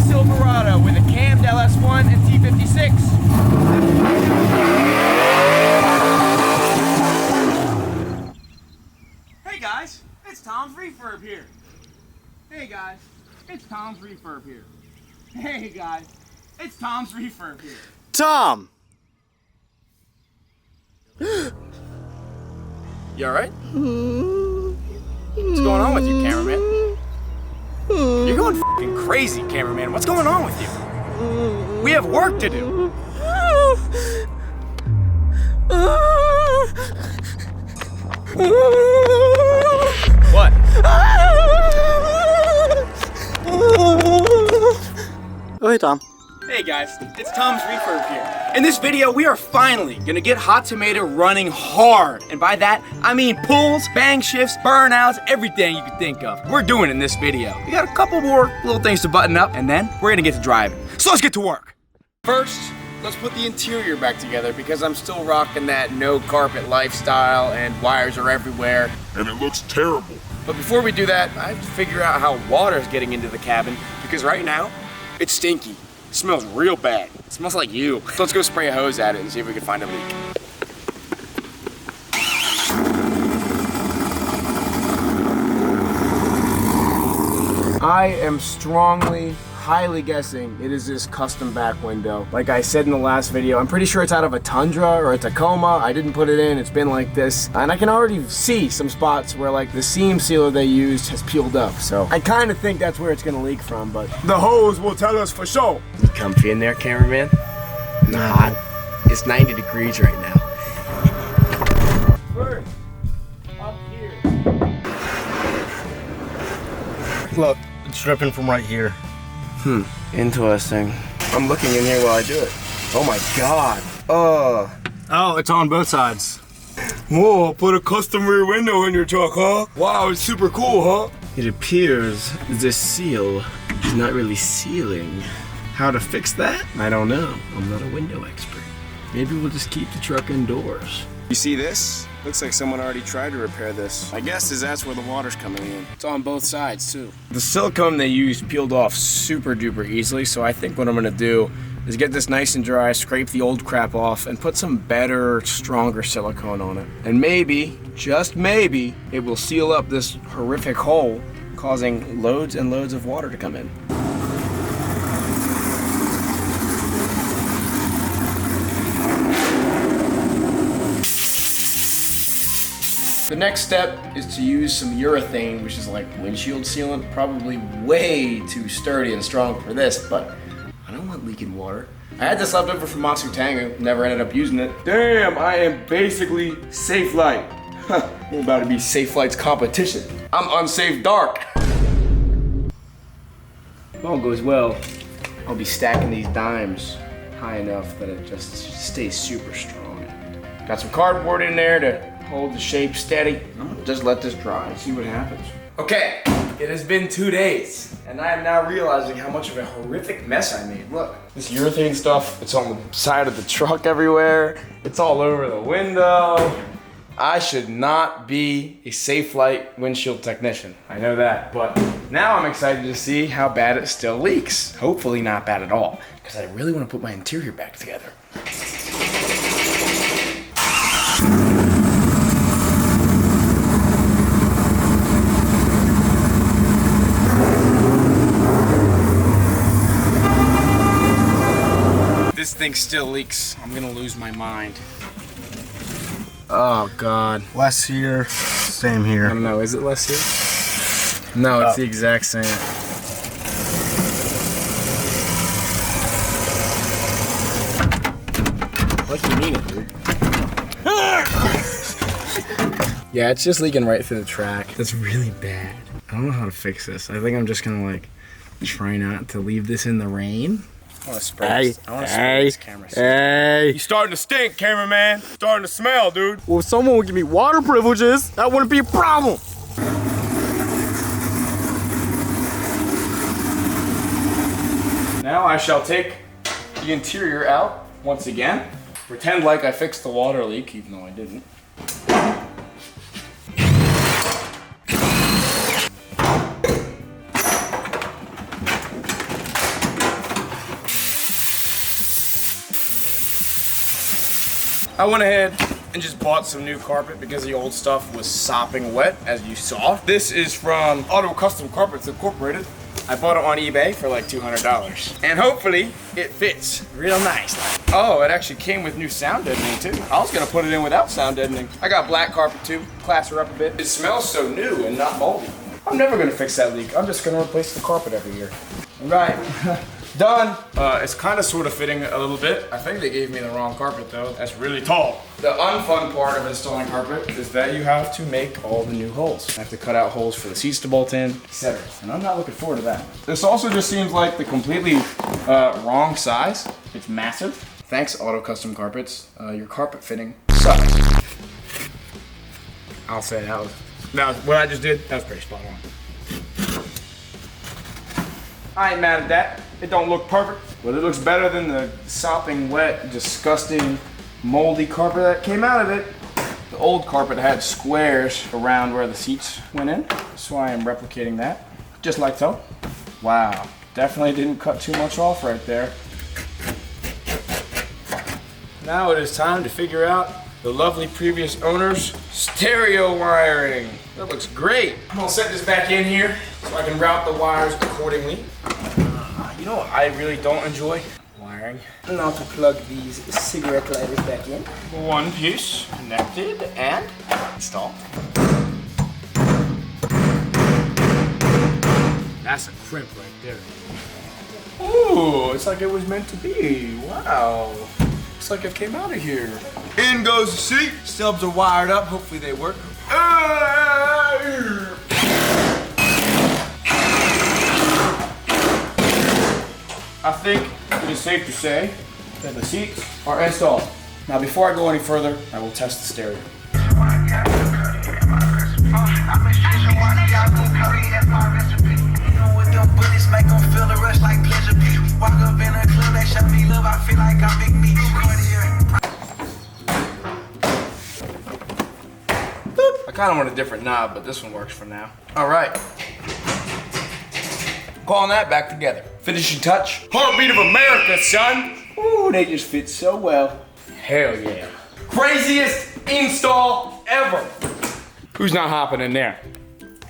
Silverado with a cammed LS1 and T56. Hey guys, it's Tom's Refurb here. Hey guys, it's Tom's Refurb here. Hey guys, it's Tom's Refurb here. Tom! You alright? What's going on with you, cameraman? You're going f***ing crazy, cameraman. What's going on with you? We have work to do. What? Oh, hey, Tom. Hey guys, it's Tom's Refurb here. In this video, we are finally gonna get Hot Tomato running hard. And by that, I mean pulls, bang shifts, burnouts, everything you can think of. We're doing it in this video. We got a couple more little things to button up, and then we're gonna get to driving. So let's get to work. First, let's put the interior back together because I'm still rocking that no carpet lifestyle and wires are everywhere. And it looks terrible. But before we do that, I have to figure out how water is getting into the cabin because right now, it's stinky. It smells real bad. It smells like you. So let's go spray a hose at it and see if we can find a leak. I am highly guessing it is this custom back window. Like I said in the last video, I'm pretty sure it's out of a Tundra or a Tacoma. I didn't put it in, it's been like this. And I can already see some spots where like the seam sealer they used has peeled up. So I kind of think that's where it's gonna leak from, but the hose will tell us for sure. You comfy in there, cameraman? Nah, it's 90 degrees right now. First, up here. Look, it's dripping from right here. Interesting. I'm looking in here while I do it. Oh my god. Oh, it's on both sides. Whoa, put a custom rear window in your truck, huh? Wow, it's super cool, huh? It appears the seal is not really sealing. How to fix that? I don't know. I'm not a window expert. Maybe we'll just keep the truck indoors. You see this? Looks like someone already tried to repair this. My guess is that's where the water's coming in. It's on both sides too. The silicone they used peeled off super duper easily, so I think what I'm gonna do is get this nice and dry, scrape the old crap off, and put some better, stronger silicone on it. And maybe, just maybe, it will seal up this horrific hole, causing loads and loads of water to come in. The next step is to use some urethane, which is like windshield sealant, probably way too sturdy and strong for this, but I don't want leaking water. I had this left over from Matsu Tango, never ended up using it. Damn, I am basically Safe Light. I'm about to be Safe Light's competition. I'm Unsafe Dark. If all goes well, I'll be stacking these dimes high enough that it just stays super strong. Got some cardboard in there to hold the shape steady. I'm gonna just let this dry and see what happens. Okay, it has been 2 days, and I am now realizing how much of a horrific mess I made. Look, this urethane stuff, it's on the side of the truck everywhere. It's all over the window. I should not be a Safe Light windshield technician. I know that, but now I'm excited to see how bad it still leaks. Hopefully not bad at all, because I really want to put my interior back together. This thing still leaks. I'm gonna lose my mind. Oh God. Less here, same I here. don't know, is it less here? No, it's the exact same. Like you mean it, dude. Yeah, it's just leaking right through the track. That's really bad. I don't know how to fix this. I think I'm just gonna like try not to leave this in the rain. I want to spray this camera. Hey. You starting to stink, cameraman. Starting to smell, dude. Well, if someone would give me water privileges, that wouldn't be a problem. Now I shall take the interior out once again. Pretend like I fixed the water leak, even though I didn't. I went ahead and just bought some new carpet because the old stuff was sopping wet, as you saw. This is from Auto Custom Carpets Incorporated. I bought it on eBay for like $200. And hopefully it fits real nice. Oh, it actually came with new sound deadening too. I was gonna put it in without sound deadening. I got black carpet too, class her up a bit. It smells so new and not moldy. I'm never gonna fix that leak. I'm just gonna replace the carpet every year. All right, done. It's kind of sort of fitting a little bit. I think they gave me the wrong carpet though. That's really tall. The unfun part of installing carpet is that you have to make all the new holes. I have to cut out holes for the seats to bolt in, etc. And I'm not looking forward to that. This also just seems like the completely wrong size. It's massive. Thanks, Auto Custom Carpets. Your carpet fitting sucks. I'll say that was what I just did. That was pretty spot on. I ain't mad at that. It don't look perfect, but it looks better than the sopping wet, disgusting, moldy carpet that came out of it. The old carpet had squares around where the seats went in, so I am replicating that, just like so. Wow, definitely didn't cut too much off right there. Now it is time to figure out the lovely previous owner's stereo wiring. That looks great. I'm gonna set this back in here so I can route the wires accordingly. You know what I really don't enjoy? Wiring. Now to plug these cigarette lighters back in. One piece connected and installed. That's a crimp right there. Ooh, it's like it was meant to be. Wow. Looks like it came out of here. In goes the seat. Stubs are wired up. Hopefully they work. I think it is safe to say that the seats are installed. Now before I go any further, I will test the stereo. I kind of want a different knob, but this one works for now. All right. Calling that back together. Finishing touch. Heartbeat of America, son. Ooh, they just fit so well. Hell yeah. Craziest install ever. Who's not hopping in there?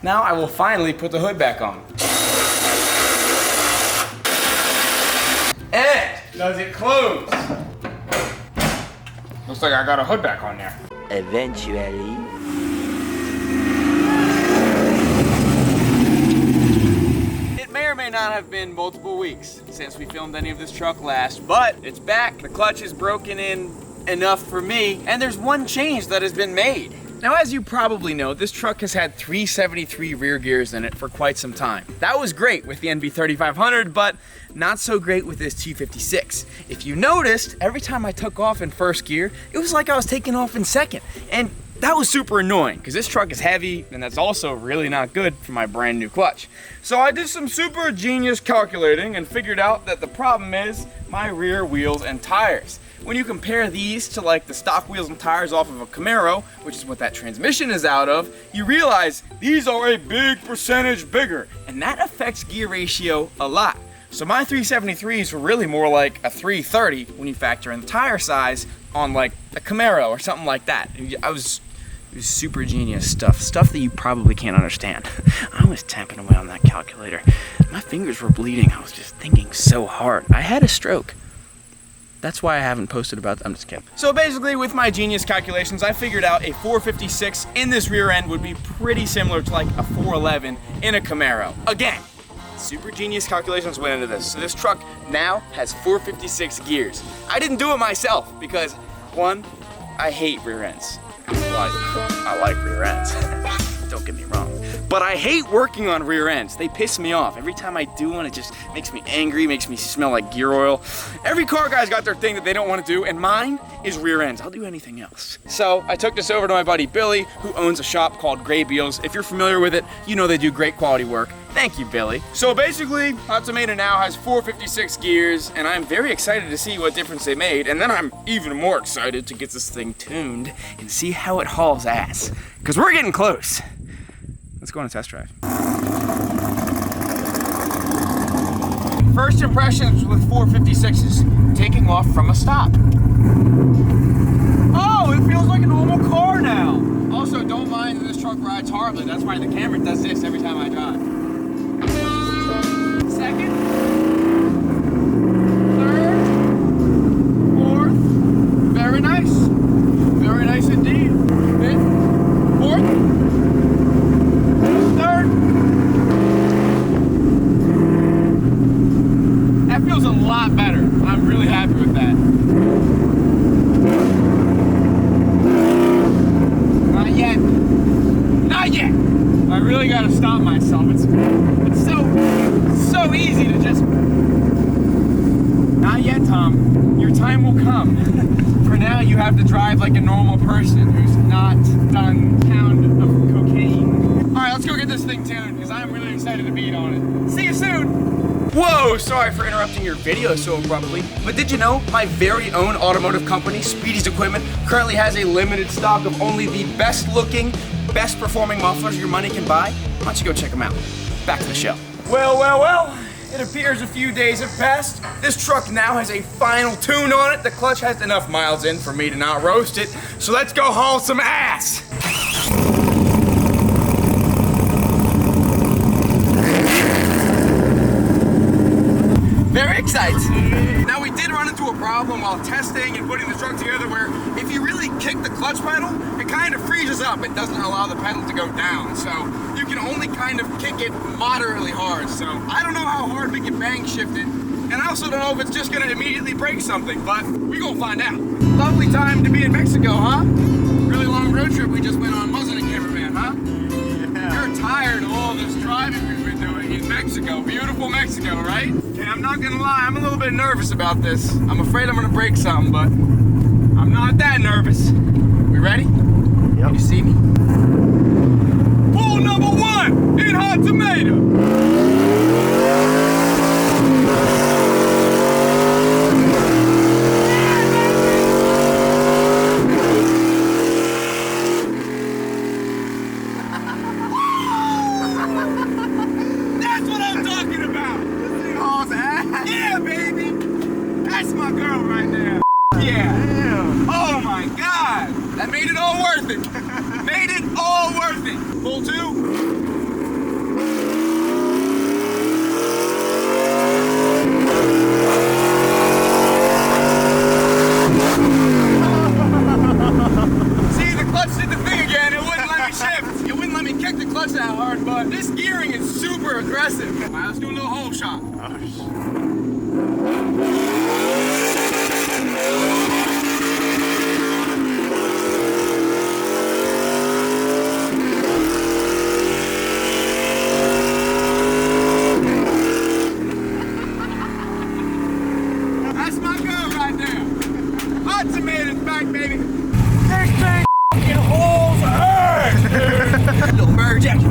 Now I will finally put the hood back on. And does it close? Looks like I got a hood back on there. Eventually. May not have been multiple weeks since we filmed any of this truck last, but it's back. The clutch is broken in enough for me, and there's one change that has been made. Now, as you probably know, this truck has had 373 rear gears in it for quite some time. That was great with the NB3500, but not so great with this T56. If you noticed, every time I took off in first gear, it was like I was taking off in second. And that was super annoying because this truck is heavy and that's also really not good for my brand new clutch. So I did some super genius calculating and figured out that the problem is my rear wheels and tires. When you compare these to like the stock wheels and tires off of a Camaro, which is what that transmission is out of, you realize these are a big percentage bigger, and that affects gear ratio a lot. So my 373s were really more like a 330 when you factor in the tire size on like a Camaro or something like that. It was super genius stuff that you probably can't understand. I was tapping away on that calculator. My fingers were bleeding. I was just thinking so hard. I had a stroke. That's why I haven't posted about that. I'm just kidding. So basically, with my genius calculations, I figured out a 456 in this rear end would be pretty similar to like a 411 in a Camaro. Again, super genius calculations went into this. So this truck now has 456 gears. I didn't do it myself because, one, I hate rear ends. I like rear ends. Don't get me wrong. But I hate working on rear ends. They piss me off. Every time I do one, it just makes me angry, makes me smell like gear oil. Every car guy's got their thing that they don't want to do, and mine is rear ends. I'll do anything else. So I took this over to my buddy Billy, who owns a shop called Gray Beals. If you're familiar with it, you know they do great quality work. Thank you, Billy. So basically, Hot Tomato now has 456 gears, and I'm very excited to see what difference they made, and then I'm even more excited to get this thing tuned and see how it hauls ass. Because we're getting close. Let's go on a test drive. First impressions with 456s, taking off from a stop. it feels like a normal car now. Also, don't mind that this truck rides horribly. That's why the camera does this every time I drive. Second. Third. Fourth. Very nice. Very nice indeed. Fifth. Fourth. Third. That feels a lot better. I'm really happy with that. Not yet. Not yet. I really gotta stop myself. It's so easy to just. Not yet, Tom. Your time will come. For now, you have to drive like a normal person who's not done a pound of cocaine. All right, let's go get this thing tuned because I'm really excited to beat on it. See you soon. Whoa, sorry for interrupting your video so abruptly, but did you know my very own automotive company, Speedy's Equipment, currently has a limited stock of only the best looking, best performing mufflers your money can buy? Why don't you go check them out? Back to the show. Well, it appears a few days have passed. This truck now has a final tune on it. The clutch has enough miles in for me to not roast it, so let's go haul some ass. Very excited. Now we did run into a problem while testing and putting the truck together where if you really kick the clutch pedal, it kind of freezes up. It doesn't allow the pedal to go down. So you can only kind of kick it moderately hard. So I don't know how hard we can bang shift it. And I also don't know if it's just gonna immediately break something, but we gonna find out. Lovely time to be in Mexico, huh? Really long road trip we just went on, wasn't it, cameraman, huh? Yeah. You're tired of all this driving we've been doing in Mexico. Beautiful Mexico, right? And I'm not gonna lie, I'm a little bit nervous about this. I'm afraid I'm gonna break something, but I'm not that nervous. We ready? Yep. Can you see me? Pull number 1 in hot tomato. Yeah, baby! That's my girl right there. Yeah. Damn. Oh my God! That made it all worth it. Made it all worth it. Pull 2. See, the clutch did the thing again. It wouldn't let me shift. It wouldn't let me kick the clutch that hard, but this gearing is super aggressive. All right, let's do a little hole shot. That's my girl right there. Hot tomatoes back, baby. This thing fucking holds ass. Little bird jacket.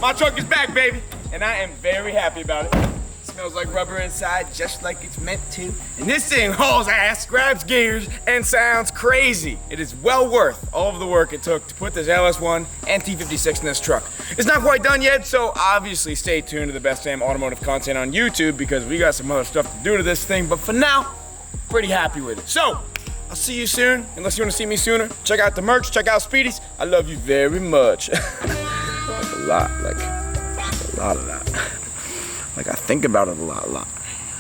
My truck is back, baby, and I am very happy about it. Smells like rubber inside, just like it's meant to. And this thing hauls ass, grabs gears, and sounds crazy. It is well worth all of the work it took to put this LS1 and T56 in this truck. It's not quite done yet, so obviously stay tuned to the best damn automotive content on YouTube because we got some other stuff to do to this thing, but for now, pretty happy with it. So, I'll see you soon. Unless you want to see me sooner, check out the merch, check out Speedy's. I love you very much. Like a lot of that. Like I think about it a lot.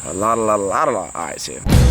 A lot of eyes here.